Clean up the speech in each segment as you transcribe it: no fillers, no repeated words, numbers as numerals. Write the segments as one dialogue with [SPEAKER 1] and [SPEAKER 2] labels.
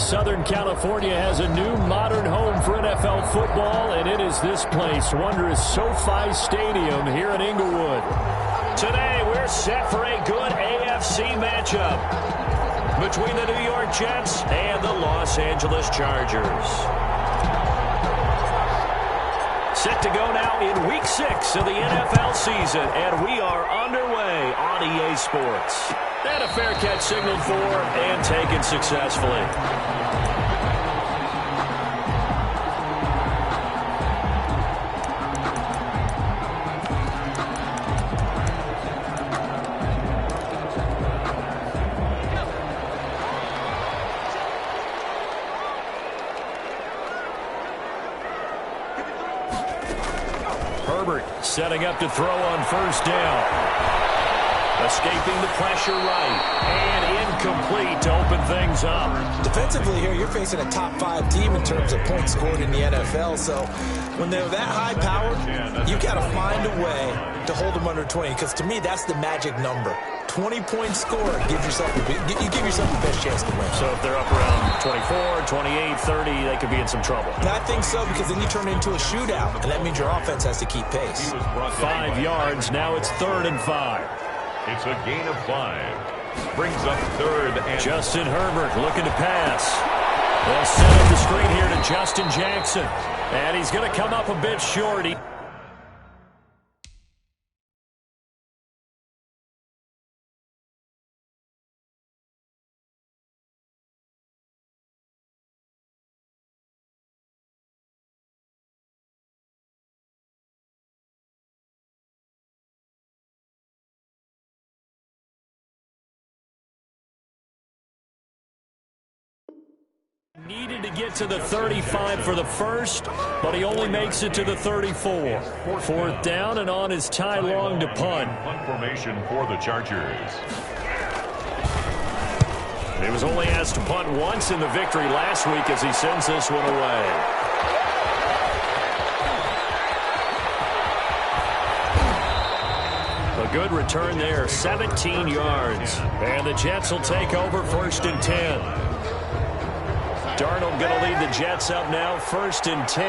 [SPEAKER 1] Southern California has a new modern home for NFL football, and it is this place, wondrous SoFi Stadium here in Inglewood. Today, we're set for a good AFC matchup between the New York Jets and the Los Angeles Chargers. Set to go now in Week 6 of the NFL season, and we are underway on EA Sports. And a fair catch signaled for and taken successfully. Herbert setting up to throw on first down. Escaping the pressure right. And incomplete to open things up.
[SPEAKER 2] Defensively here, you're facing a top 5 team in terms of points scored in the NFL. So when they're that high-powered, you got to find a way to hold them under 20. Because to me, that's the magic number. 20-point score, you give yourself the best chance to win.
[SPEAKER 1] So if they're up around 24, 28, 30, they could be in some trouble.
[SPEAKER 2] And I think so, because then you turn it into a shootout, and that means your offense has to keep pace.
[SPEAKER 1] 5 yards, now it's 3rd and 5.
[SPEAKER 3] It's a gain of 5. Brings up 3rd and...
[SPEAKER 1] Justin Herbert looking to pass. They'll set up the screen here to Justin Jackson. And he's going to come up a bit short. Needed to get to the 35 for the first, but he only makes it to the 34. 4th down and on his tie long to punt.
[SPEAKER 3] Punt formation for the Chargers.
[SPEAKER 1] He was only asked to punt once in the victory last week as he sends this one away. A good return there, 17 yards. And the Jets will take over 1st and 10. Darnold going to lead the Jets up now, 1st and 10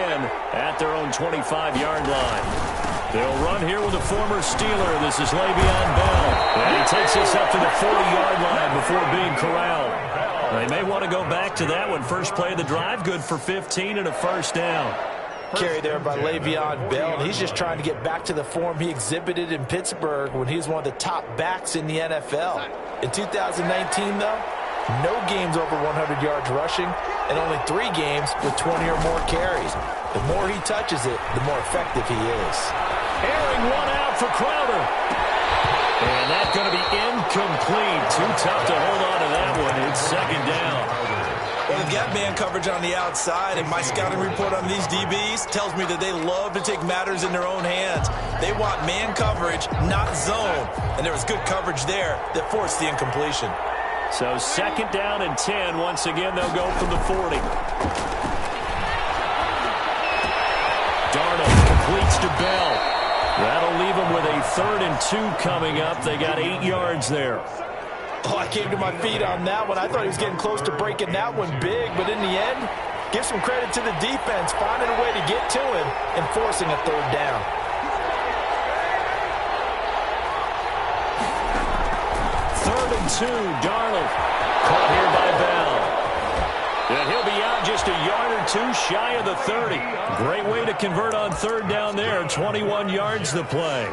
[SPEAKER 1] at their own 25-yard line. They'll run here with a former Steeler. This is Le'Veon Bell. And he takes us up to the 40-yard line before being corralled. They may want to go back to that one. First play of the drive, good for 15 and a 1st down.
[SPEAKER 2] Carry there by Le'Veon Bell. He's just trying to get back to the form he exhibited in Pittsburgh when he was one of the top backs in the NFL. In 2019, though, no games over 100 yards rushing, and only 3 games with 20 or more carries. The more he touches it, the more effective he is.
[SPEAKER 1] Airing one out for Crowder. And that's going to be incomplete. Too tough to hold on to that one. It's 2nd down.
[SPEAKER 2] Well, they've got man coverage on the outside, and my scouting report on these DBs tells me that they love to take matters in their own hands. They want man coverage, not zone. And there was good coverage there that forced the incompletion.
[SPEAKER 1] So 2nd down and 10. Once again, they'll go from the 40. Darnold completes to Bell. That'll leave them with a 3rd and 2 coming up. They got 8 yards there.
[SPEAKER 2] Oh, I came to my feet on that one. I thought he was getting close to breaking that one big, but in the end, give some credit to the defense, finding a way to get to him and forcing a 3rd down.
[SPEAKER 1] 3rd and 2, Darnold. Caught here by Bell. And he'll be out just a yard or 2 shy of the 30. Great way to convert on 3rd down there. 21 yards the play.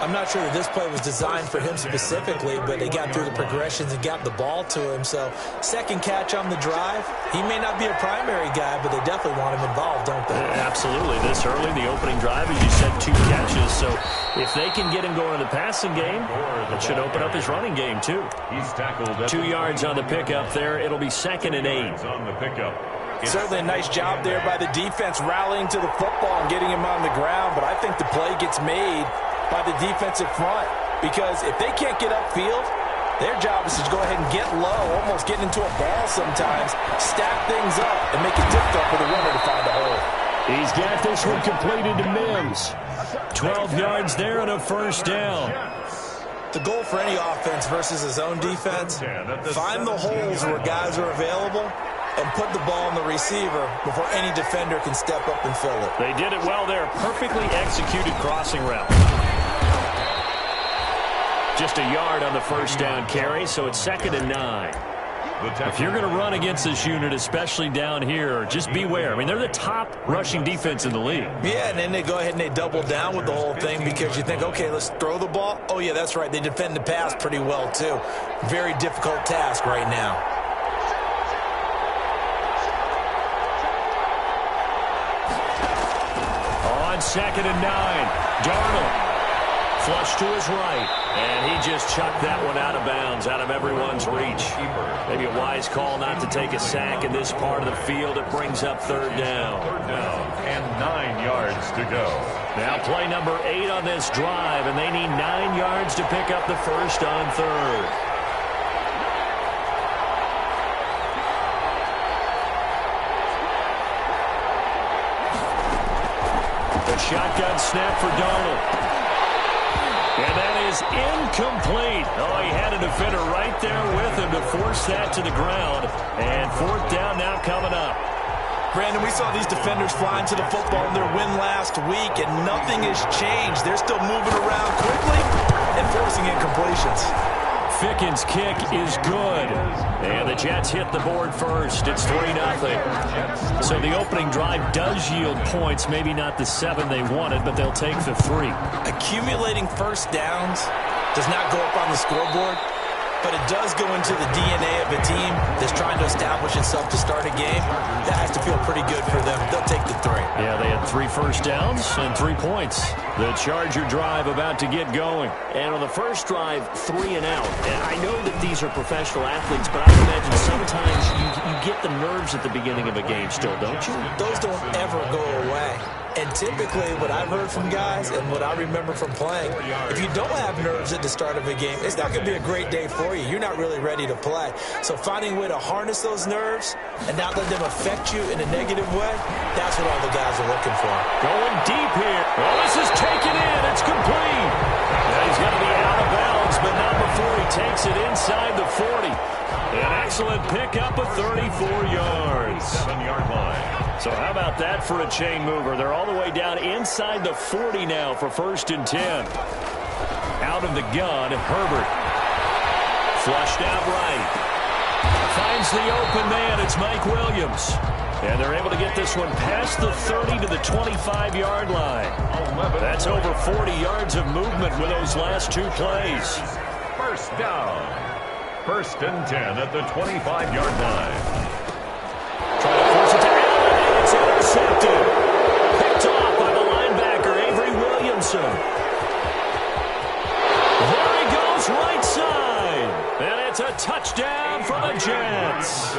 [SPEAKER 2] I'm not sure that this play was designed for him specifically, but they got through the progressions and got the ball to him. So 2nd catch on the drive. He may not be a primary guy, but they definitely want him involved, don't they?
[SPEAKER 1] Absolutely. This early, the opening drive, as you said, 2 catches. So if they can get him going in the passing game, it should open up his running game, too.
[SPEAKER 3] He's tackled
[SPEAKER 1] 2 yards on the pickup there. It'll be 2nd and 8.
[SPEAKER 3] on the pickup.
[SPEAKER 2] Certainly a nice job there by the defense rallying to the football and getting him on the ground, but I think the play gets made by the defensive front, because if they can't get upfield, their job is to go ahead and get low, almost getting into a ball sometimes, stack things up, and make it difficult for the runner to find a hole.
[SPEAKER 1] He's got this one completed to Mims. 12 yards there and a 1st down.
[SPEAKER 2] The goal for any offense versus his own defense, find the holes where guys are available and put the ball on the receiver before any defender can step up and fill it.
[SPEAKER 1] They did it well there. Perfectly executed crossing route. Just a yard on the first down carry, so it's 2nd and 9. If you're going to run against this unit, especially down here, just beware. I mean, they're the top rushing defense in the league.
[SPEAKER 2] Yeah, and then they go ahead and they double down with the whole thing because you think, okay, let's throw the ball. Oh, yeah, that's right. They defend the pass pretty well, too. Very difficult task right now.
[SPEAKER 1] On 2nd and 9, Darnold. Flush to his right, and he just chucked that one out of bounds, out of everyone's reach. Maybe a wise call not to take a sack in this part of the field. It brings up 3rd down.
[SPEAKER 3] 3rd down and 9 yards to go.
[SPEAKER 1] Now play number 8 on this drive, and they need 9 yards to pick up the first on 3rd. The shotgun snap for Darnold. And that is incomplete. Oh, he had a defender right there with him to force that to the ground. And 4th down now coming up.
[SPEAKER 2] Brandon, we saw these defenders flying to the football in their win last week, and nothing has changed. They're still moving around quickly and forcing incompletions.
[SPEAKER 1] Fickens' kick is good. And the Jets hit the board first. It's 3-0. So the opening drive does yield points. Maybe not the 7 they wanted, but they'll take the 3.
[SPEAKER 2] Accumulating first downs does not go up on the scoreboard, but it does go into the DNA of a team that's trying to establish itself to start a game. That has to feel pretty good for them. They'll take the 3.
[SPEAKER 1] Yeah, they had 3 first downs and 3 points. The Charger drive about to get going. And on the first drive, 3 and out. And I know that these are professional athletes, but I would imagine sometimes you get the nerves at the beginning of a game still, don't you?
[SPEAKER 2] Those don't ever go away. And typically, what I've heard from guys and what I remember from playing, if you don't have nerves at the start of a game, it's not going to be a great day for you. You're not really ready to play. So finding a way to harness those nerves and not let them affect you in a negative way, that's what all the guys are looking for.
[SPEAKER 1] Going deep here. Well, this is taken in. It's complete. Now he's going to be out of bounds, but not before he takes it inside the 40. An excellent pickup of 34 yards.
[SPEAKER 3] 7-yard line.
[SPEAKER 1] So how about that for a chain mover? They're all the way down inside the 40 now for 1st and 10. Out of the gun, Herbert. Flushed out right. Finds the open man. It's Mike Williams. And they're able to get this one past the 30 to the 25-yard line. That's over 40 yards of movement with those last 2 plays.
[SPEAKER 3] First down. 1st and 10 at the 25-yard line.
[SPEAKER 1] Trying to force it to Allen, and it's intercepted. Picked off by the linebacker, Avery Williamson. There he goes, right side. And it's a touchdown for the Jets.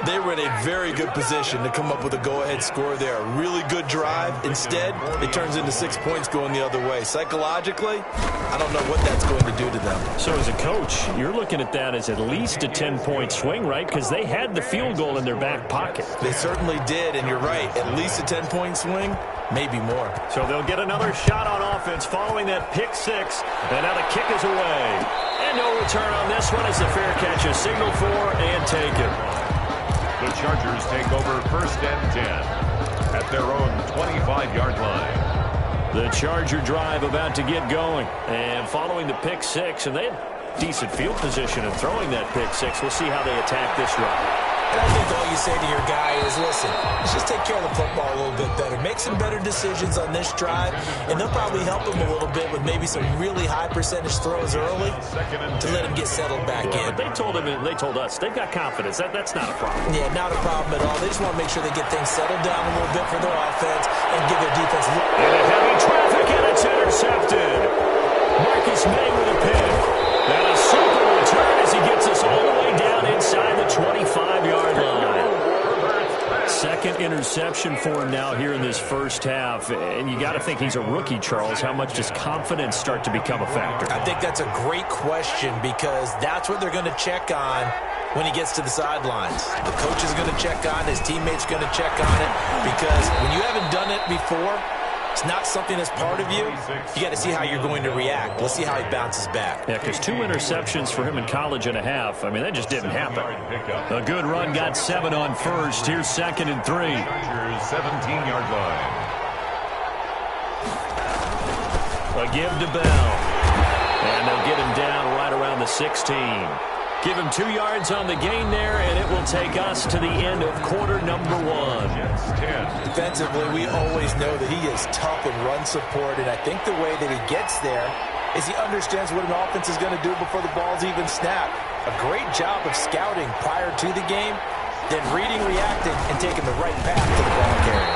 [SPEAKER 2] They were in a very good position to come up with a go-ahead score there. A really good drive. Instead, it turns into 6 points going the other way. Psychologically, I don't know what that's going to do to them.
[SPEAKER 1] So as a coach, you're looking at that as at least a 10-point swing, right? Because they had the field goal in their back pocket.
[SPEAKER 2] They certainly did, and you're right. At least a 10-point swing, maybe more.
[SPEAKER 1] So they'll get another shot on offense following that pick 6. And now the kick is away. And no return on this one as the fair catch is signaled for and taken.
[SPEAKER 3] The Chargers take over 1st and 10 at their own 25-yard line.
[SPEAKER 1] The Charger drive about to get going. And following the pick 6, and they had decent field position in throwing that pick 6. We'll see how they attack this drive.
[SPEAKER 2] And I think all you say to your guy is, listen, let's just take care of the football a little bit better. Make some better decisions on this drive, and they'll probably help him a little bit with maybe some really high percentage throws early to let him get settled back in.
[SPEAKER 1] They told him, and they told us, they've got confidence. That's not a problem.
[SPEAKER 2] Yeah, not a problem at all. They just want to make sure they get things settled down a little bit for their offense and give their defense a little.
[SPEAKER 1] And a heavy traffic, and it's intercepted. Marcus May with a pick. And a super return as he gets us all the way down inside the 25-yard line. Second interception for him now here in this first half. And you got to think he's a rookie, Charles. How much does confidence start to become a factor?
[SPEAKER 2] I think that's a great question because that's what they're going to check on when he gets to the sidelines. The coach is going to check on it. His teammates are going to check on it because when you haven't done it before, it's not something that's part of you, you got to see how you're going to react. Let's see how he bounces back.
[SPEAKER 1] Yeah, because 2 interceptions for him in college and a half. I mean, that just didn't happen. A good run got 7 on first. Here's 2nd and 3.
[SPEAKER 3] 17-yard line.
[SPEAKER 1] A give to Bell. And they'll get him down right around the 16. Give him 2 yards on the gain there, and it will take us to the end of quarter number 1.
[SPEAKER 2] Defensively, we always know that he is tough in run support, and I think the way that he gets there is he understands what an offense is going to do before the ball's even snapped. A great job of scouting prior to the game, then reading, reacting, and taking the right path to the ball carrier.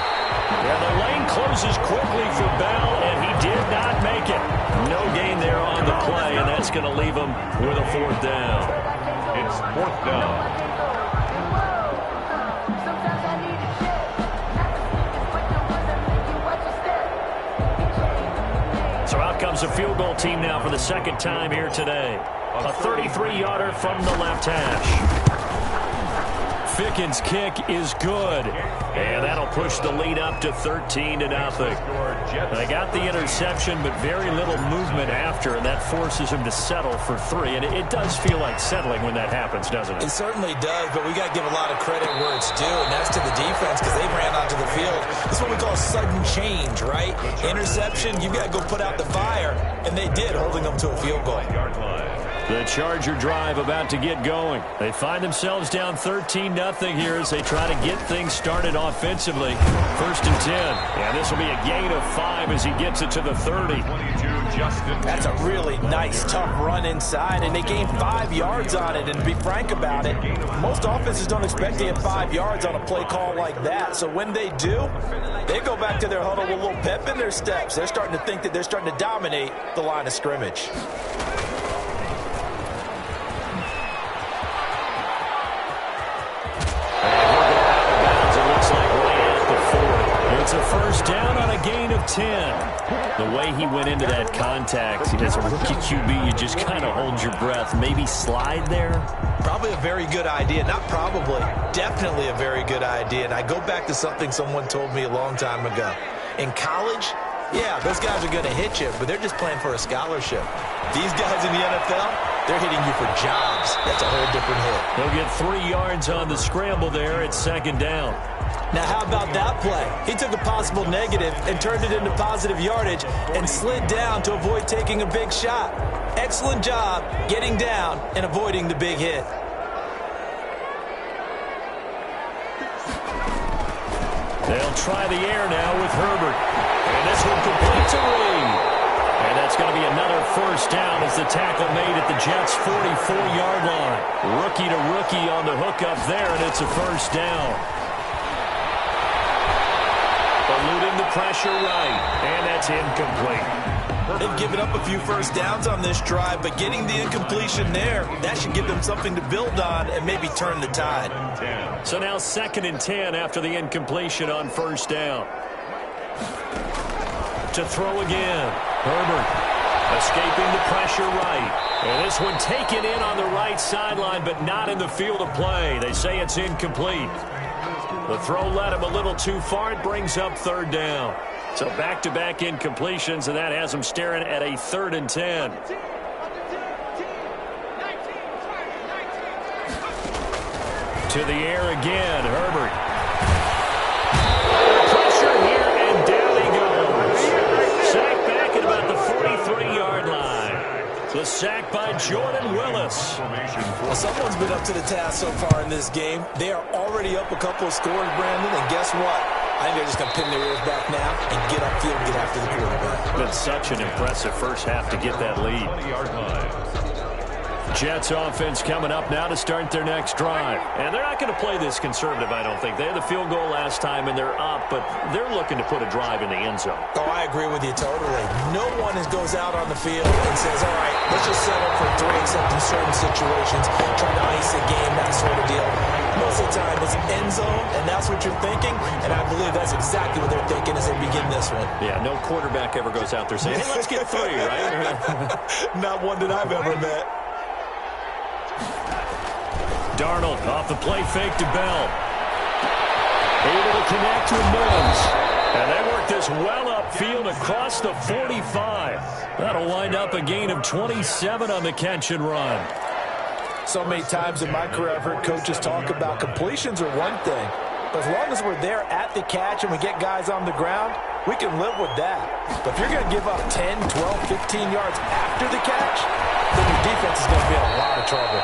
[SPEAKER 1] Yeah, the lane closes quickly for Bell, and he did not make it. No gain there on the play, and that's going to leave him with a 4th down.
[SPEAKER 3] It's 4th down.
[SPEAKER 1] So out comes a field goal team now for the 2nd time here today. A 33-yarder from the left hash. Ficken's kick is good, and that'll push the lead up to 13-0. They got the interception, but very little movement after, and that forces him to settle for 3. And it does feel like settling when that happens, doesn't it?
[SPEAKER 2] It certainly does, but we got to give a lot of credit where it's due, and that's to the defense because they ran onto the field. This is what we call sudden change, right? Interception, you've got to go put out the fire, and they did, holding them to a field goal.
[SPEAKER 1] The Charger drive about to get going. They find themselves down 13-0 here as they try to get things started offensively. 1st and 10. And this will be a gain of 5 as he gets it to the 30.
[SPEAKER 2] That's a really nice, tough run inside, and they gained 5 yards on it. And to be frank about it, most offenses don't expect to get 5 yards on a play call like that. So when they do, they go back to their huddle with a little pep in their steps. They're starting to think that they're starting to dominate the line of scrimmage.
[SPEAKER 1] It's a 1st down on a gain of 10. The way he went into that contact, as a rookie QB, you just kind of hold your breath. Maybe slide there?
[SPEAKER 2] Probably a very good idea. Not probably. Definitely a very good idea. And I go back to something someone told me a long time ago. In college, yeah, those guys are going to hit you, but they're just playing for a scholarship. These guys in the NFL, they're hitting you for jobs. That's a whole different hit.
[SPEAKER 1] He'll get 3 yards on the scramble there. It's 2nd down.
[SPEAKER 2] Now, how about that play? He took a possible negative and turned it into positive yardage and slid down to avoid taking a big shot. Excellent job getting down and avoiding the big hit.
[SPEAKER 1] They'll try the air now with Herbert. And this one complete to Reed. And that's going to be another 1st down as the tackle made at the Jets' 44-yard line. Rookie to rookie on the hook up there, and it's a 1st down. Eluding the pressure right, and that's incomplete.
[SPEAKER 2] They've given up a few 1st downs on this drive, but getting the incompletion there, that should give them something to build on and maybe turn the tide.
[SPEAKER 1] So now 2nd and 10 after the incompletion on 1st down. To throw again. Herbert escaping the pressure right. And this one taken in on the right sideline, but not in the field of play. They say it's incomplete. The throw led him a little too far. It brings up 3rd down. So back-to-back incompletions, and that has them staring at a 3rd and 10. To the air again, Herbert. Pressure here, and down he goes. Sacked back at about the 43-yard line. The sack by Jordan Willis.
[SPEAKER 2] Well, someone's been up to the task so far in this game. They are already up a couple of scores, Brandon, and guess what? I think they're just going to pin their ears back now and get upfield and get after the quarterback.
[SPEAKER 1] Been such an impressive first half to get that lead. Jets offense coming up now to start their next drive. And they're not going to play this conservative, I don't think. They had the field goal last time, and they're up, but they're looking to put a drive in the end zone.
[SPEAKER 2] Oh, I agree with you totally. No one goes out on the field and says, all right, let's just settle for 3 except in certain situations, trying to ice a game, that sort of deal. Most of the time, it's end zone, and that's what you're thinking, and I believe that's exactly what they're thinking as they begin this one.
[SPEAKER 1] Yeah, no quarterback ever goes out there saying, hey, let's get 3, right?
[SPEAKER 2] Not one that I've ever met.
[SPEAKER 1] Darnold off the play fake to Bell. Able to connect with Mills. And they work this well upfield across the 45. That'll wind up a gain of 27 on the catch and run.
[SPEAKER 2] So many times in my career, I've heard coaches talk about completions are one thing. But as long as we're there at the catch and we get guys on the ground, we can live with that. But if you're going to give up 10, 12, 15 yards after the catch, then your defense is going to be in a lot of trouble.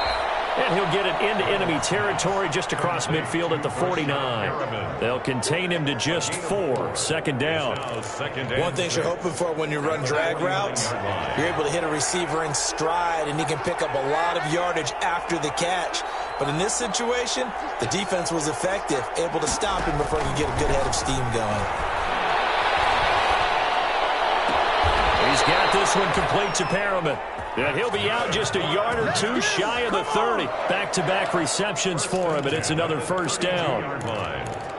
[SPEAKER 1] And he'll get it into enemy territory just across midfield at the 49. They'll contain him to just 4. Second down.
[SPEAKER 4] One thing you're hoping for when you run drag routes, you're able to hit a receiver in stride, and he can pick up a lot of yardage after the catch. But in this situation, the defense was effective, able to stop him before he could get a good head of steam going.
[SPEAKER 1] He's got this one complete to Perriman. And he'll be out just a yard or two shy of the 30. Back-to-back receptions for him, and it's another first down.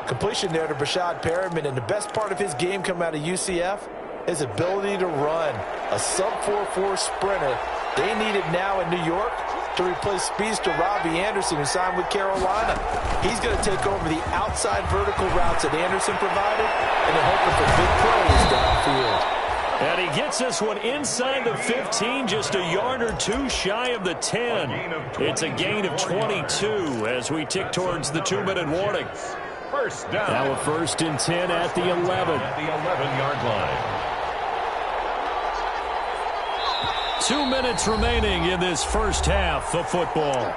[SPEAKER 2] Completion there to Brashad Perriman, and the best part of his game coming out of UCF, his ability to run. A sub-4.4 sprinter. They need it now in New York to replace speedster Robbie Anderson, who signed with Carolina. He's going to take over the outside vertical routes that Anderson provided, and they're hoping for big plays downfield.
[SPEAKER 1] And he gets this one inside the 15, just a yard or two shy of the 10. It's a gain of 22 as we tick towards the 2-minute warning.
[SPEAKER 3] First down.
[SPEAKER 1] Now a 1st and 10 at the 11.
[SPEAKER 3] At the 11-yard line.
[SPEAKER 1] 2 minutes remaining in this first half of football.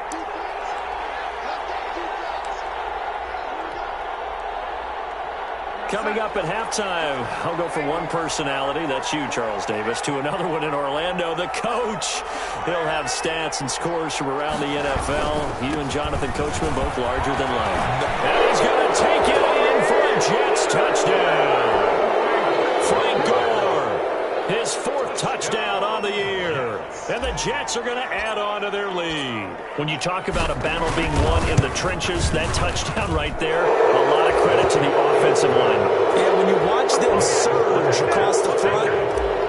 [SPEAKER 1] Coming up at halftime, I'll go from one personality, that's you, Charles Davis, to another one in Orlando, the coach. He'll have stats and scores from around the NFL. You and Jonathan Coachman both larger than life. And he's going to take it in for a Jets touchdown. Frank Gore, his 4th touchdown on the year. And the Jets are going to add on to their lead. When you talk about a battle being won in the trenches, that touchdown right there, a lot of credit to the offensive line.
[SPEAKER 4] Yeah, when you watch them surge across the front,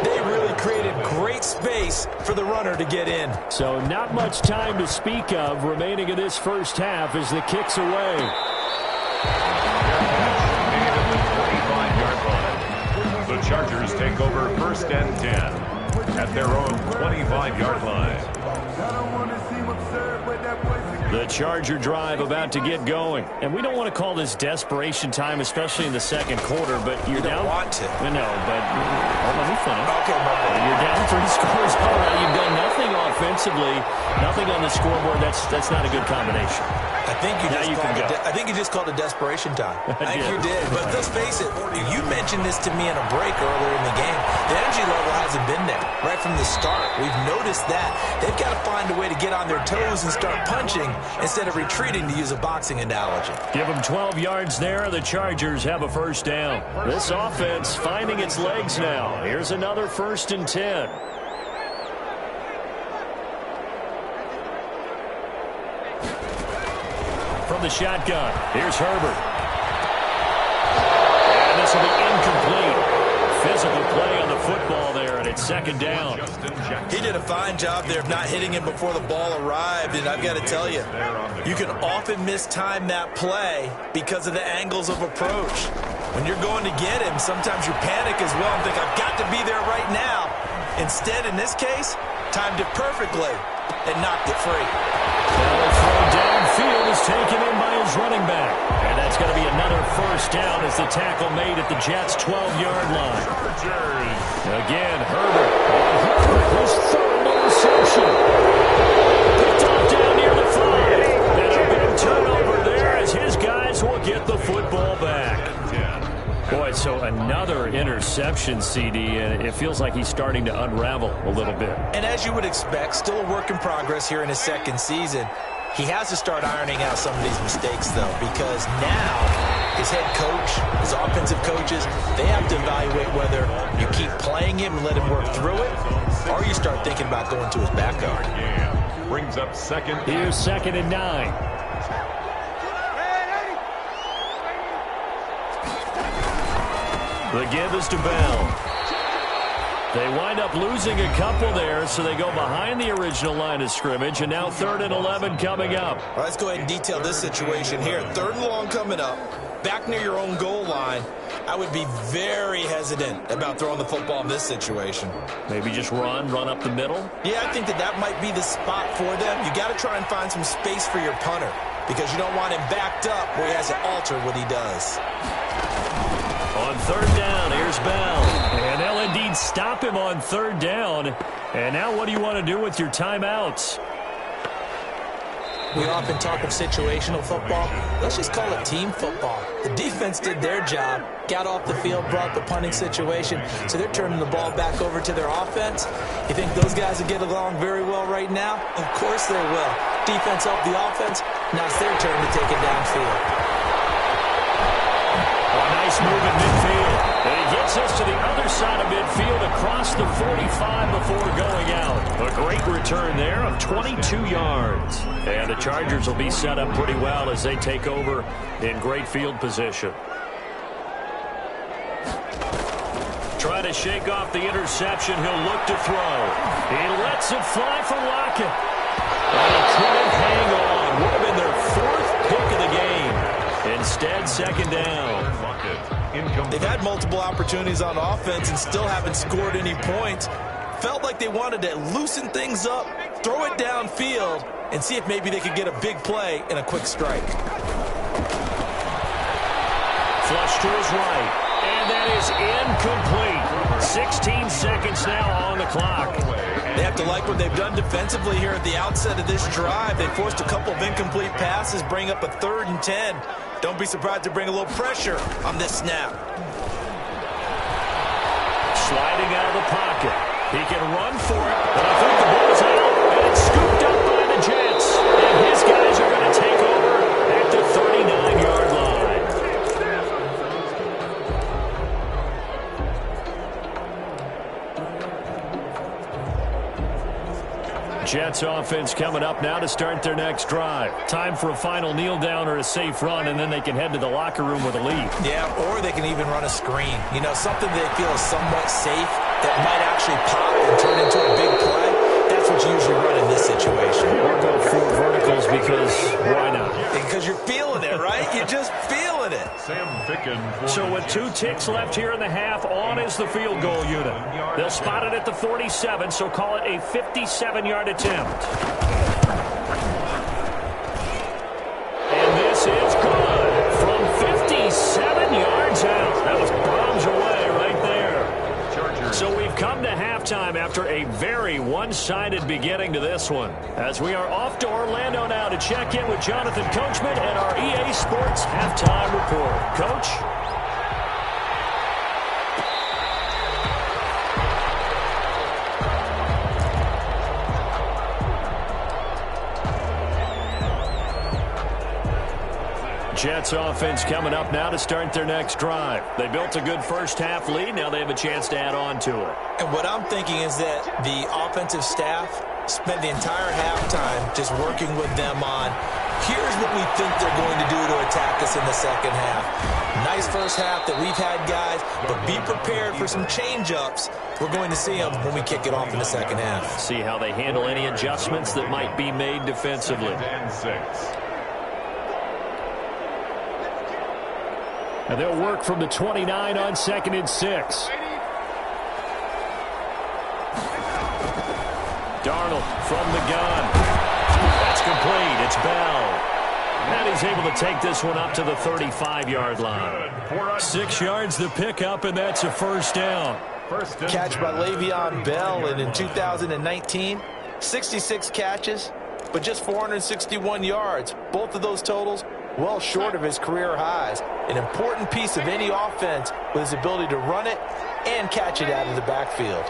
[SPEAKER 4] they really created great space for the runner to get in.
[SPEAKER 1] So not much time to speak of remaining in this first half as the kick's away.
[SPEAKER 3] The Chargers take over 1st and 10 at their own 25-yard line.
[SPEAKER 1] The Charger drive about to get going. And we don't want to call this desperation time, especially in the second quarter, but you're down.
[SPEAKER 4] You don't want to.
[SPEAKER 1] No, but let me finish.
[SPEAKER 4] Okay,
[SPEAKER 1] You're down 3 scores already. You've done nothing offensively, nothing on the scoreboard. That's not a good combination.
[SPEAKER 4] I think you just called it desperation time. I think you did. But let's face it, you mentioned this to me in a break earlier in the game. The energy level hasn't been there right from the start. We've noticed that. They've got to find a way to get on their toes and start punching instead of retreating, to use a boxing analogy.
[SPEAKER 1] Give them 12 yards there. The Chargers have a first down. This offense finding its legs now. Here's another 1st and 10. From the shotgun, here's Herbert. And this will be incomplete. Physical play on the football there, and it's 2nd down.
[SPEAKER 4] He did a fine job there of not hitting him before the ball arrived, and I've got to tell you, you can often mistime that play because of the angles of approach. When you're going to get him, sometimes you panic as well and think, I've got to be there right now. Instead, in this case, timed it perfectly and knocked it free.
[SPEAKER 1] The throw downfield is taken in by his running back. And that's going to be another first down as the tackle made at the Jets' 12-yard line. Again, Herbert. His 3rd interception. Picked off down near the 5. And a big turnover there as his guys will get the football back. Boy, so another interception, CD, and it feels like he's starting to unravel a little bit.
[SPEAKER 4] And as you would expect, still a work in progress here in his 2nd season. He has to start ironing out some of these mistakes, though, because now his head coach, his offensive coaches, they have to evaluate whether you keep playing him and let him work through it, or you start thinking about going to his backyard.
[SPEAKER 3] Yeah. Brings up 2nd.
[SPEAKER 1] Here's 2nd and 9. The give is to Bell. They wind up losing a couple there, so they go behind the original line of scrimmage, and now 3rd and 11 coming up.
[SPEAKER 4] All right, let's go ahead and detail this situation here. 3rd and long coming up, back near your own goal line. I would be very hesitant about throwing the football in this situation.
[SPEAKER 1] Maybe just run up the middle?
[SPEAKER 4] Yeah, I think that might be the spot for them. You got to try and find some space for your punter because you don't want him backed up where he has to alter what he does.
[SPEAKER 1] On third down, here's Bell. And they'll indeed stop him on third down. And now what do you want to do with your timeouts?
[SPEAKER 2] We often talk of situational football. Let's just call it team football. The defense did their job, got off the field, brought the punting situation, so they're turning the ball back over to their offense. You think those guys will get along very well right now? Of course they will. Defense helped the offense. Now it's their turn to take it downfield.
[SPEAKER 1] Nice move in midfield. And he gets us to the other side of midfield across the 45 before going out. A great return there of 22 yards. And the Chargers will be set up pretty well as they take over in great field position. Try to shake off the interception. He'll look to throw. He lets it fly for Lockett. And he couldn't hang on. Would have been their fourth pick of the game. Instead, second down.
[SPEAKER 4] They've had multiple opportunities on offense and still haven't scored any points. Felt like they wanted to loosen things up, throw it downfield, and see if maybe they could get a big play and a quick strike.
[SPEAKER 1] Flush to his right, and that is incomplete. 16 seconds now on the clock.
[SPEAKER 4] They have to like what they've done defensively here at the outset of this drive. They forced a couple of incomplete passes, bring up a 3rd and 10. Don't be surprised to bring a little pressure on this snap.
[SPEAKER 1] Sliding out of the pocket. He can run for it, but I think the ball's out, and it's scooped up by the Jets. And his guys are going to take over at the 39-yard line. Jets offense coming up now to start their next drive. Time for a final kneel down or a safe run, and then they can head to the locker room with a lead.
[SPEAKER 4] Yeah, or they can even run a screen. You know, something they feel is somewhat safe that might actually pop and turn into a big play. That's what you usually run in this situation.
[SPEAKER 1] Or go for verticals because why not?
[SPEAKER 4] Because you're feeling it, right? You're just feeling it.
[SPEAKER 1] So with 2 ticks left here in the half, on is the field goal unit. They'll spot it at the 47, so call it a 57-yard attempt. And this is good from 57 yards out. That was bombs away right there. So we've come to halftime after a very one-sided beginning to this one. As we are off to Orlando now to check in with Jonathan Coachman and our EA Sports halftime report. Coach? Jets offense coming up now to start their next drive. They built a good first half lead. Now they have a chance to add on to it.
[SPEAKER 4] And what I'm thinking is that the offensive staff spent the entire halftime just working with them on, here's what we think they're going to do to attack us in the second half. Nice first half that we've had, guys, but be prepared for some change-ups. We're going to see them when we kick it off in the second half.
[SPEAKER 1] See how they handle any adjustments that might be made defensively. And they'll work from the 29 on 2nd and 6. Darnold from the gun. That's complete. It's Bell. And he's able to take this one up to the 35-yard line. 6 yards the pickup, and that's a first down.
[SPEAKER 2] Catch by Le'Veon Bell, and in 2019, 66 catches, but just 461 yards. Both of those totals well short of his career highs. An important piece of any offense with his ability to run it and catch it out of the backfield.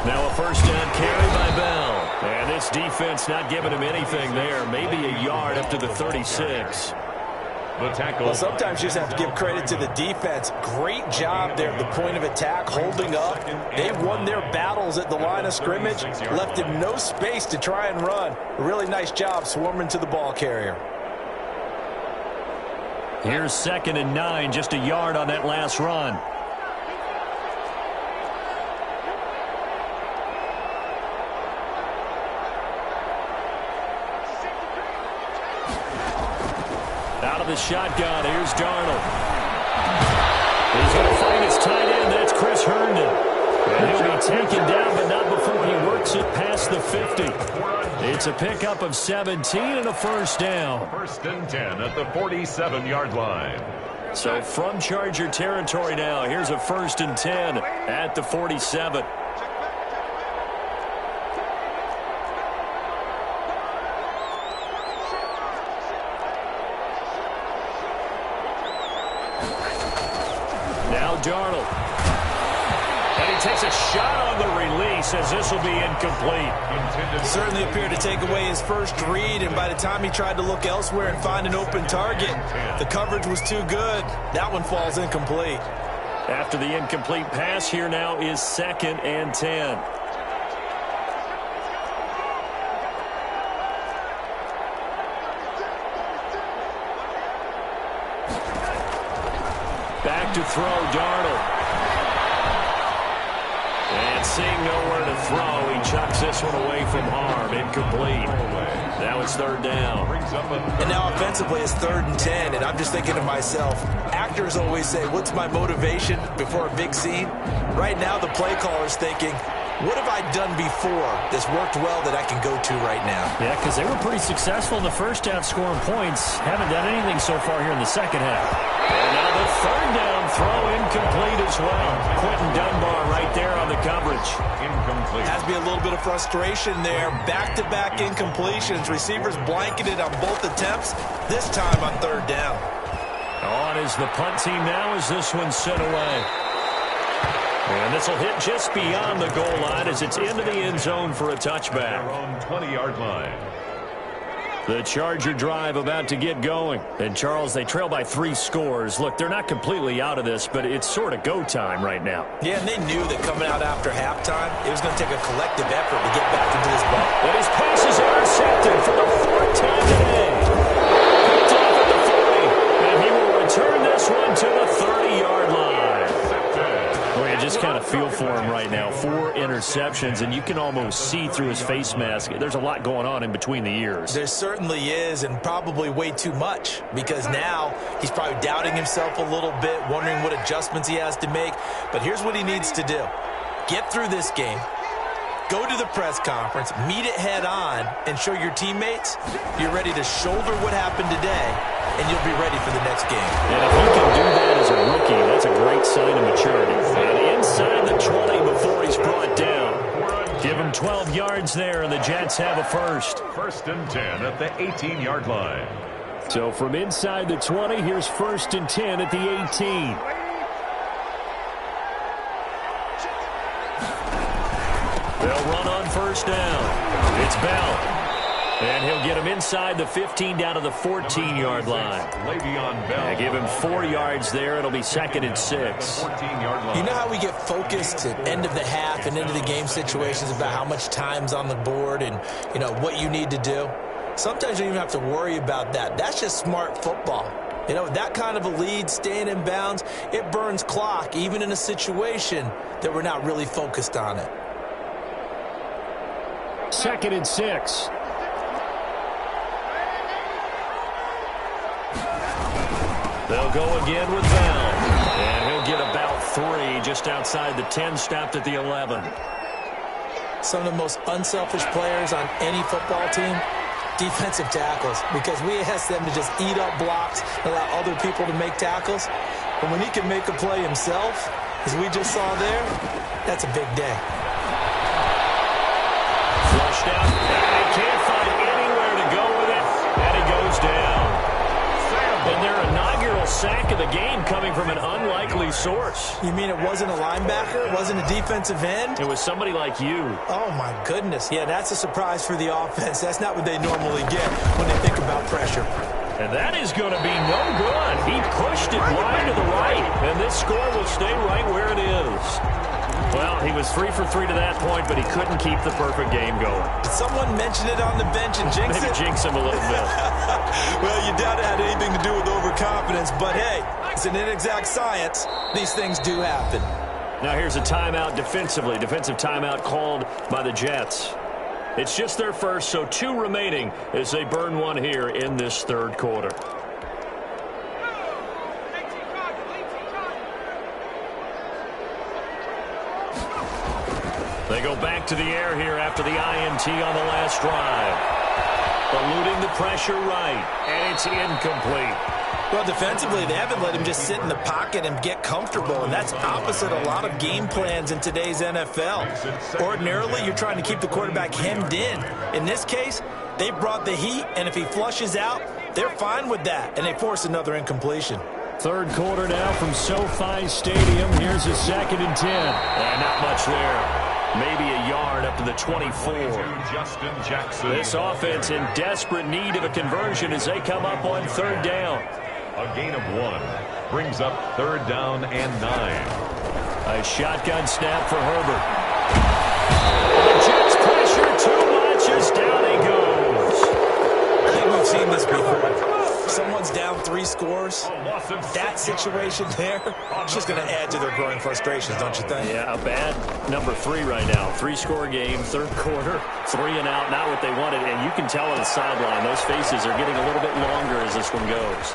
[SPEAKER 1] Now a first down carry by Bell. And this defense not giving him anything there. Maybe a yard up to the 36.
[SPEAKER 3] The tackle.
[SPEAKER 2] Well, sometimes you just have to give credit to the defense. Great job there at the point of attack, holding up. They won their battles at the line of scrimmage, left him no space to try and run. A really nice job swarming to the ball carrier.
[SPEAKER 1] Here's 2nd and 9, just a yard on that last run. Out of the shotgun, here's Darnold. He's going to find his tight end. That's Chris Herndon. And he'll be taken down, but not before he works it past the 50. It's a pickup of 17 and a first down.
[SPEAKER 3] First and 10 at the 47-yard line.
[SPEAKER 1] So from Charger territory now, here's a first and 10 at the 47. Now Darnold. And he takes a shot on the release as this will be incomplete.
[SPEAKER 4] Certainly appeared to take away his first read, and by the time he tried to look elsewhere and find an open target, the coverage was too good. That one falls incomplete.
[SPEAKER 1] After the incomplete pass, here now is 2nd and 10. Back to throw, Darnold. And seeing nowhere to throw, he chucks this one away from harm. Incomplete. Now it's 3rd down.
[SPEAKER 4] And now offensively it's 3rd and 10, and I'm just thinking to myself, actors always say, what's my motivation before a big scene? Right now the play caller's thinking, what have I done before that's worked well that I can go to right now?
[SPEAKER 1] Yeah, because they were pretty successful in the first half scoring points. Haven't done anything so far here in the second half. And now the 3rd down throw incomplete as well. Quentin Dunbar right there on the coverage. Incomplete.
[SPEAKER 4] Has to be a little bit of frustration there. Back-to-back incompletions. Receivers blanketed on both attempts, this time on 3rd down.
[SPEAKER 1] On is the punt team now as this one's sent away. And this will hit just beyond the goal line as it's into the end zone for a touchback.
[SPEAKER 3] Their own 20-yard line.
[SPEAKER 1] The Charger drive about to get going. And, Charles, they trail by 3 scores. Look, they're not completely out of this, but it's sort of go time right now.
[SPEAKER 4] Yeah, and they knew that coming out after halftime, it was going to take a collective effort to get back into this ball.
[SPEAKER 1] And his pass is intercepted for the 4th time today. Picked off at the 40, and he will return this one to the 30-yard line. Well, you just kind of feel for him right now. 4 interceptions, and you can almost see through his face mask. There's a lot going on in between the ears.
[SPEAKER 4] There certainly is, and probably way too much, because now he's probably doubting himself a little bit, wondering what adjustments he has to make. But here's what he needs to do. Get through this game. Go to the press conference, meet it head on, and show your teammates you're ready to shoulder what happened today, and you'll be ready for the next game.
[SPEAKER 1] And if he can do that as a rookie, that's a great sign of maturity. And inside the 20 before he's brought down. Give him 12 yards there, and the Jets have a first.
[SPEAKER 3] First and 10 at the 18-yard line.
[SPEAKER 1] So from inside the 20, here's 1st and 10 at the 18. They'll run on 1st down. It's Bell. And he'll get him inside the 15 down to the 14-yard line. And give him 4 yards there. It'll be 2nd and 6.
[SPEAKER 4] You know how we get focused at end of the half and into the game situations about how much time's on the board and, you know, what you need to do? Sometimes you don't even have to worry about that. That's just smart football. You know, that kind of a lead, staying in bounds, it burns clock, even in a situation that we're not really focused on it.
[SPEAKER 1] 2nd and 6. They'll go again with Bell. And he'll get about 3 just outside the 10, stopped at the 11.
[SPEAKER 4] Some of the most unselfish players on any football team, defensive tackles, because we ask them to just eat up blocks and allow other people to make tackles. But when he can make a play himself, as we just saw there, that's a big day.
[SPEAKER 1] Flushed out, and he can't find anywhere to go with it, and he goes down. And their inaugural sack of the game coming from an unlikely source.
[SPEAKER 4] You mean it wasn't a linebacker? It wasn't a defensive end?
[SPEAKER 1] It was somebody like you.
[SPEAKER 4] Oh, my goodness. Yeah, that's a surprise for the offense. That's not what they normally get when they think about pressure.
[SPEAKER 1] And that is going to be no good. He pushed it wide to the right, and this score will stay right where it is. Well, he was 3 for 3 to that point, but he couldn't keep the perfect game going.
[SPEAKER 4] Did someone mention it on the bench and jinx it?
[SPEAKER 1] Maybe jinx him a little bit.
[SPEAKER 4] Well, you doubt it had anything to do with overconfidence, but hey, it's an inexact science. These things do happen.
[SPEAKER 1] Now here's a timeout defensively. Defensive timeout called by the Jets. It's just their first, so 2 remaining as they burn one here in this 3rd quarter. They go back to the air here after the INT on the last drive. Eluding the pressure right, and it's incomplete.
[SPEAKER 4] Well, defensively, they haven't let him just sit in the pocket and get comfortable, and that's opposite a lot of game plans in today's NFL. Ordinarily, you're trying to keep the quarterback hemmed in. In this case, they brought the heat, and if he flushes out, they're fine with that, and they force another incompletion.
[SPEAKER 1] Third quarter now from SoFi Stadium. Here's a 2nd and 10. And not much there. Maybe a yard up to the 24. This offense in desperate need of a conversion as they come up on 3rd down.
[SPEAKER 3] A gain of 1 brings up 3rd down and 9.
[SPEAKER 1] A shotgun snap for Herbert. The Jets pressure too much as down he goes.
[SPEAKER 4] I think we've seen this before. Someone's down 3 scores. That situation there, it's just going to add to their growing frustrations, don't you think?
[SPEAKER 1] Yeah, a bad number 3 right now. 3-score game, 3rd quarter, 3 and out, not what they wanted. And you can tell on the sideline, those faces are getting a little bit longer as this one goes.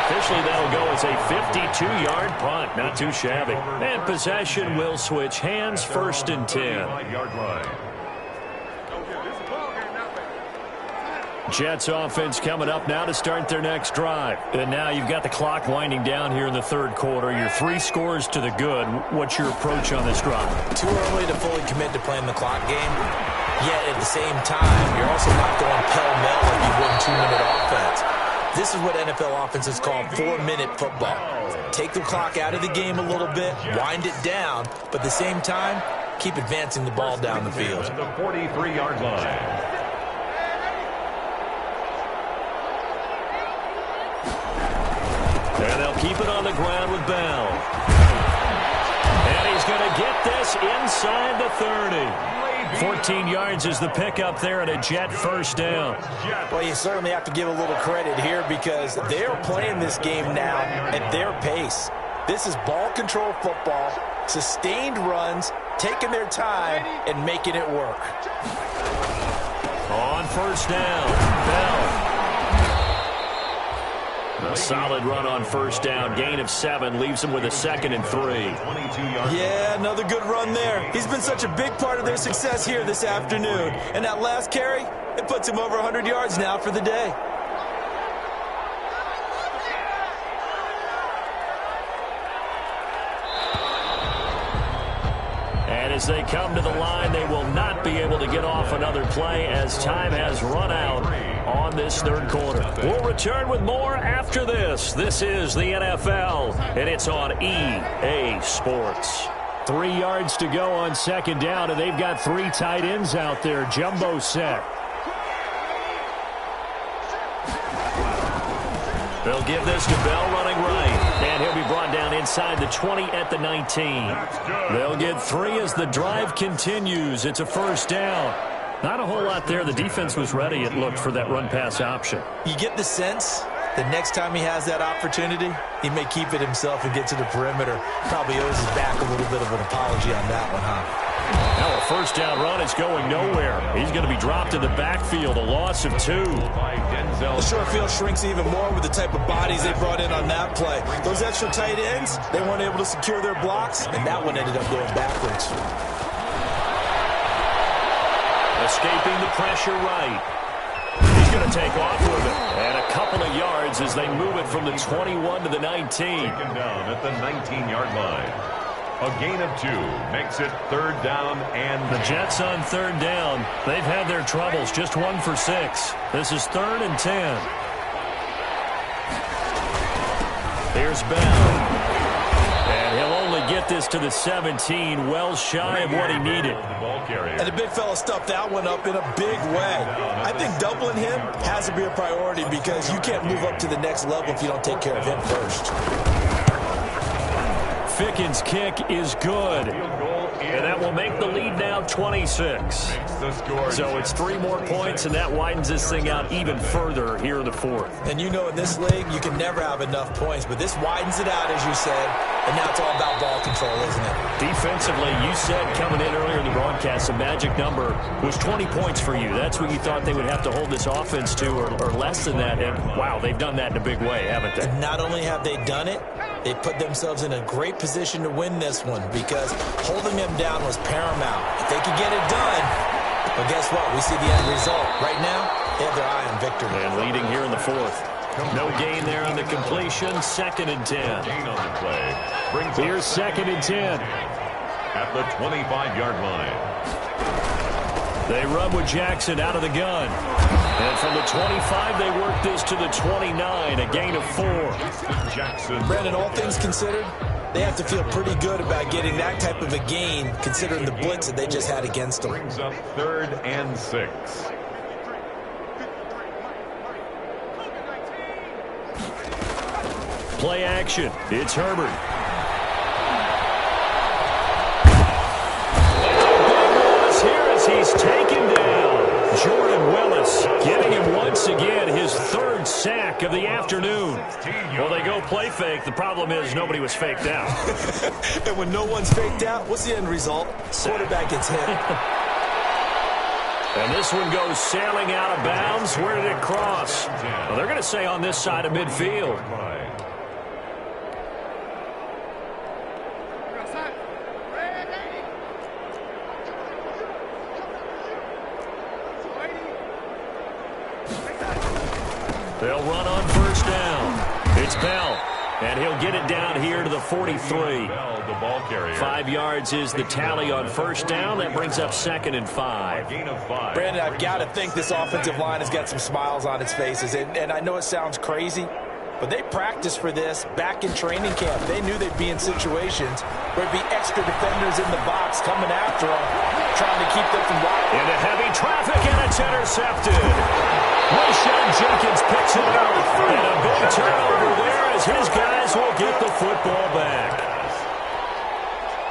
[SPEAKER 1] Officially, that'll go as a 52-yard punt. Not too shabby. And possession will switch hands, 1st and 10. Jets offense coming up now to start their next drive. And now you've got the clock winding down here in the 3rd quarter. You're 3 scores to the good. What's your approach on this drive?
[SPEAKER 4] Too early to fully commit to playing the clock game. Yet at the same time, you're also not going pell-mell like you would in 2-minute offense. This is what NFL offenses call 4-minute football. Take the clock out of the game a little bit, wind it down, but at the same time, keep advancing the ball down the field.
[SPEAKER 3] At the 43-yard line.
[SPEAKER 1] And they'll keep it on the ground with Bell. And he's going to get this inside the 30. 14 yards is the pickup there at a Jet 1st down.
[SPEAKER 4] Well, you certainly have to give a little credit here because they're playing this game now at their pace. This is ball control football, sustained runs, taking their time, and making it work.
[SPEAKER 1] On 1st down, Bell. A solid run on 1st down. Gain of 7 leaves him with a 2nd and 3.
[SPEAKER 4] Yeah, another good run there. He's been such a big part of their success here this afternoon. And that last carry, it puts him over 100 yards now for the day.
[SPEAKER 1] And as they come to the line, they will not be able to get off another play as time has run out on this 3rd quarter. We'll return with more after this. This is the NFL, and it's on EA Sports. 3 yards to go on 2nd down, and they've got 3 tight ends out there. Jumbo set. They'll give this to Bell running right. And he'll be brought down inside the 20 at the 19. They'll get 3 as the drive continues. It's a 1st down. Not a whole lot there. The defense was ready, it looked, for that run-pass option.
[SPEAKER 4] You get the sense that next time he has that opportunity, he may keep it himself and get to the perimeter. Probably owes his back a little bit of an apology on that one, huh?
[SPEAKER 1] Now a 1st down run is going nowhere. He's going to be dropped in the backfield, a loss of 2.
[SPEAKER 4] The short field shrinks even more with the type of bodies they brought in on that play. Those extra tight ends, they weren't able to secure their blocks, and that one ended up going backwards.
[SPEAKER 1] Escaping the pressure right. He's going to take off with it. And a couple of yards as they move it from the 21 to the 19.
[SPEAKER 3] Taken down at the 19-yard line. A gain of 2 makes it 3rd down and...
[SPEAKER 1] The Jets on 3rd down. They've had their troubles. Just 1 for 6. This is 3rd and 10. Here's Bell. And he'll only get this to the 17, well shy of what he needed.
[SPEAKER 4] And the big fella stuffed that one up in a big way. I think doubling him has to be a priority because you can't move up to the next level if you don't take care of him first.
[SPEAKER 1] Ficken's kick is good. And that will make the lead now 26. So it's 3 more points, and that widens this thing out even further here in the 4th.
[SPEAKER 4] And you know in this league, you can never have enough points, but this widens it out, as you said, and now it's all about ball control, isn't it?
[SPEAKER 1] Defensively, you said coming in earlier in the broadcast, the magic number was 20 points for you. That's what you thought they would have to hold this offense to, or less than that. And, wow, they've done that in a big way, haven't they?
[SPEAKER 4] And not only have they done it, They put themselves in a great position to win this one because holding them down was paramount. If they could get it done, but guess what? We see the end result. Right now, they have their eye on victory.
[SPEAKER 1] And leading here in the fourth. No gain there on the completion. 2nd and 10.
[SPEAKER 3] Gain on the play.
[SPEAKER 1] Here's 2nd and 10.
[SPEAKER 3] At the 25-yard line.
[SPEAKER 1] They run with Jackson out of the gun. And from the 25, they work this to the 29, a gain of 4.
[SPEAKER 3] Jackson.
[SPEAKER 4] Brandon, all things considered, they have to feel pretty good about getting that type of a gain considering the blitz that they just had against them.
[SPEAKER 3] Brings up 3rd and 6.
[SPEAKER 1] Play action. It's Herbert. He's taken down. Jordan Willis getting him once again his 3rd sack of the afternoon. Well, they go play fake. The problem is nobody was faked out.
[SPEAKER 4] And when no one's faked out, what's the end result? Quarterback gets hit.
[SPEAKER 1] And this one goes sailing out of bounds. Where did it cross? Well, they're going to say on this side of midfield. They'll run on 1st down. It's Bell, and he'll get it down here to the 43.
[SPEAKER 3] Bell, the ball carrier.
[SPEAKER 1] 5 yards is the tally on 1st down. That brings up 2nd and 5.
[SPEAKER 3] Gain of 5.
[SPEAKER 4] Brandon, I've got to think this offensive line has got some smiles on its faces. And I know it sounds crazy, but they practiced for this back in training camp. They knew they'd be in situations where there'd be extra defenders in the box coming after them, trying to keep them from walking.
[SPEAKER 1] Into heavy traffic, and it's intercepted. Rayshon Jenkins picks it up. And a big turnover there as his guys will get the football back.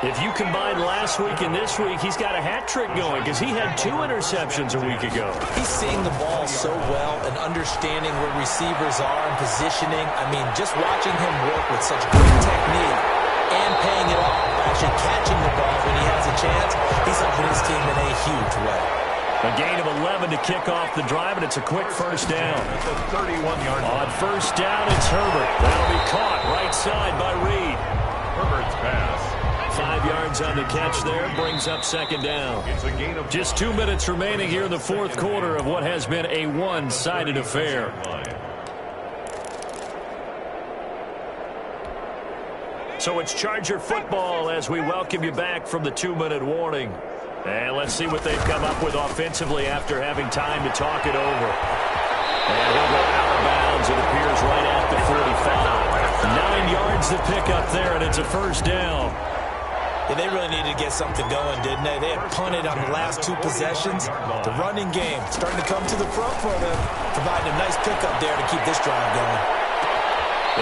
[SPEAKER 1] If you combine last week and this week, he's got a hat trick going because he had 2 interceptions a week ago.
[SPEAKER 4] He's seeing the ball so well and understanding where receivers are and positioning. I mean, just watching him work with such great technique and paying it off by actually catching the ball when he has a chance, he's helping his team in a huge way.
[SPEAKER 1] A gain of 11 to kick off the drive, and it's a quick 1st down.
[SPEAKER 3] It's a 31-yard line.
[SPEAKER 1] On 1st down, it's Herbert. That'll be caught right side by Reed.
[SPEAKER 3] Herbert's pass.
[SPEAKER 1] 5 yards on the catch there, brings up 2nd down.
[SPEAKER 3] It's a gain of
[SPEAKER 1] Just 2 minutes remaining here in the 4th quarter of what has been a one-sided affair. So it's Charger football as we welcome you back from the 2-minute warning. And let's see what they've come up with offensively after having time to talk it over. And he'll go out of bounds, it appears, right at the 45. 9 yards to pick up there, and it's a 1st down.
[SPEAKER 4] Yeah, they really needed to get something going, didn't they? They had punted on the last 2 possessions. The running game starting to come to the front for them, providing a nice pickup there to keep this drive going.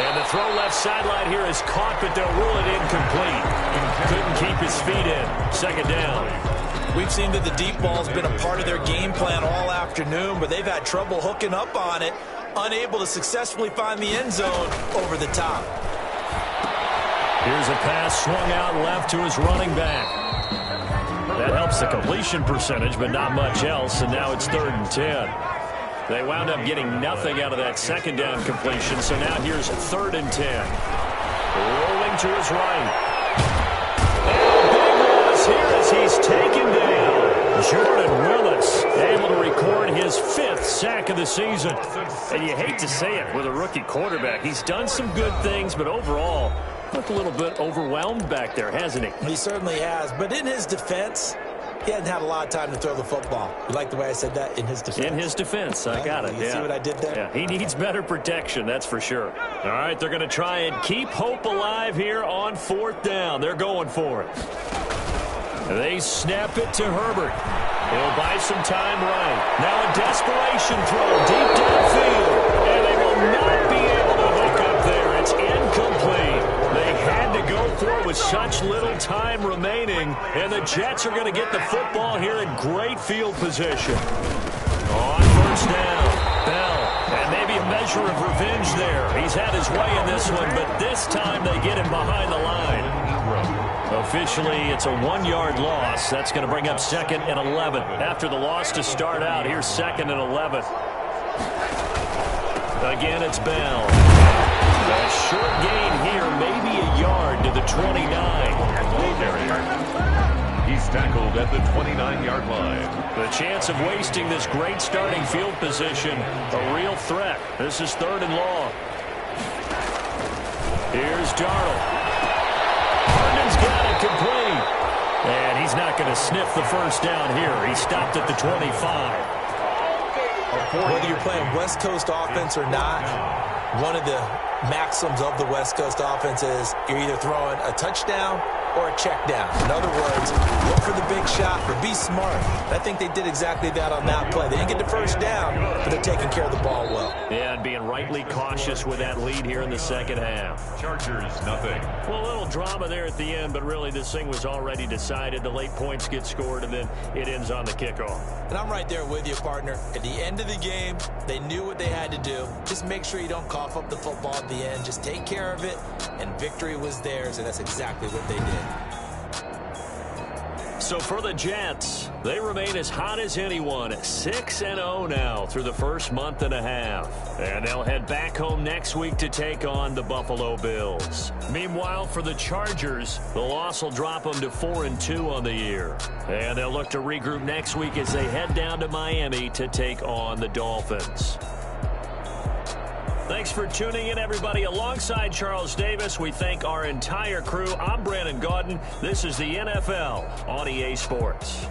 [SPEAKER 1] And the throw left sideline here is caught, but they'll rule it incomplete. Couldn't keep his feet in. 2nd down.
[SPEAKER 4] We've seen that the deep ball's been a part of their game plan all afternoon, but they've had trouble hooking up on it, unable to successfully find the end zone over the top.
[SPEAKER 1] Here's a pass swung out left to his running back. That helps the completion percentage, but not much else, and now it's 3rd and 10. They wound up getting nothing out of that 2nd down completion, so now here's 3rd and 10. Rolling to his right. Here as he's taken down. Jordan Willis able to record his 5th sack of the season. And you hate to say it with a rookie quarterback. He's done some good things, but overall, looked a little bit overwhelmed back there, hasn't he?
[SPEAKER 4] He certainly has. But in his defense, he hasn't had a lot of time to throw the football. You like the way I said that? In his defense?
[SPEAKER 1] In his defense. I got it.
[SPEAKER 4] You see what I did there?
[SPEAKER 1] Yeah, he needs better protection, that's for sure. All right, they're going to try and keep hope alive here on 4th down. They're going for it. They snap it to Herbert. He'll buy some time right. Now a desperation throw deep downfield. And they will not be able to hook up there. It's incomplete. They had to go for it with such little time remaining. And the Jets are going to get the football here in great field position. On 1st down, Bell. And maybe a measure of revenge there. He's had his way in this one, but this time they get him behind the line. Officially, it's a 1-yard loss. That's going to bring up 2nd and 11. After the loss to start out, here's 2nd and 11. Again, it's Bell. A short gain here, maybe a yard to the 29.
[SPEAKER 3] He's tackled at the 29-yard line.
[SPEAKER 1] The chance of wasting this great starting field position, a real threat. This is 3rd and long. Here's Darnold. Herndon's got it complete. And he's not going to sniff the first down here. He stopped at the 25.
[SPEAKER 4] Whether you're playing West Coast offense or not, one of the maxims of the West Coast offense is you're either throwing a touchdown or a check down. In other words, look for the big shot, but be smart. I think they did exactly that on that play. They didn't get the first down, but they're taking care of the ball well.
[SPEAKER 1] Yeah, and being rightly cautious with that lead here in the second half.
[SPEAKER 3] Chargers, nothing.
[SPEAKER 1] Well, a little drama there at the end, but really this thing was already decided. The late points get scored, and then it ends on the kickoff.
[SPEAKER 4] And I'm right there with you, partner. At the end of the game, they knew what they had to do. Just make sure you don't cough up the football at the end. Just take care of it, and victory was theirs, and that's exactly what they did.
[SPEAKER 1] So for the Jets, they remain as hot as anyone, 6-0 now through the first month and a half. And they'll head back home next week to take on the Buffalo Bills. Meanwhile, for the Chargers, the loss will drop them to 4-2 on the year. And they'll look to regroup next week as they head down to Miami to take on the Dolphins. Thanks for tuning in, everybody. Alongside Charles Davis, we thank our entire crew. I'm Brandon Gaudin. This is the NFL on EA Sports.